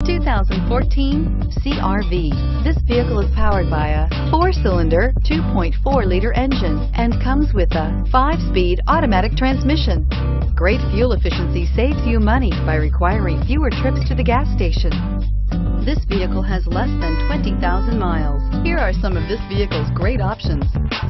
2014 CR-V. This vehicle is powered by a 4-cylinder, 2.4-liter engine and comes with a 5-speed automatic transmission. Great fuel efficiency saves you money by requiring fewer trips to the gas station. This vehicle has less than 20,000 miles. Here are some of this vehicle's great options: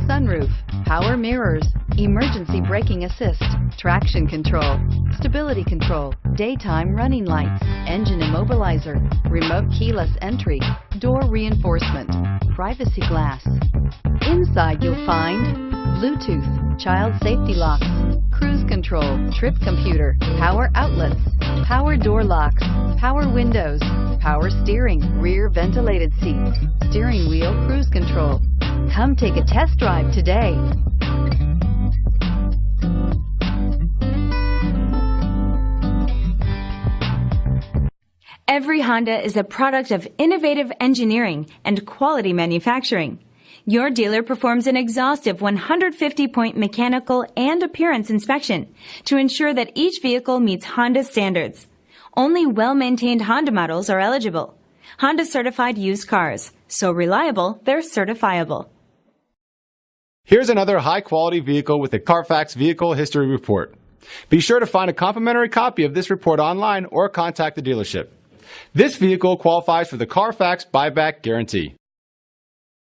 sunroof, power mirrors, emergency braking assist, traction control, stability control, daytime running lights, engine immobilizer, remote keyless entry, door reinforcement, privacy glass. Inside you'll find Bluetooth, child safety locks, cruise control, trip computer, power outlets, power door locks, power windows, power steering, rear ventilated seats, steering wheel cruise control. Come take a test drive today. Every Honda is a product of innovative engineering and quality manufacturing. Your dealer performs an exhaustive 150-point mechanical and appearance inspection to ensure that each vehicle meets Honda standards. Only well-maintained Honda models are eligible. Honda certified used cars, so reliable they're certifiable. Here's another high-quality vehicle with a Carfax Vehicle History Report. Be sure to find a complimentary copy of this report online or contact the dealership. This vehicle qualifies for the Carfax Buyback Guarantee.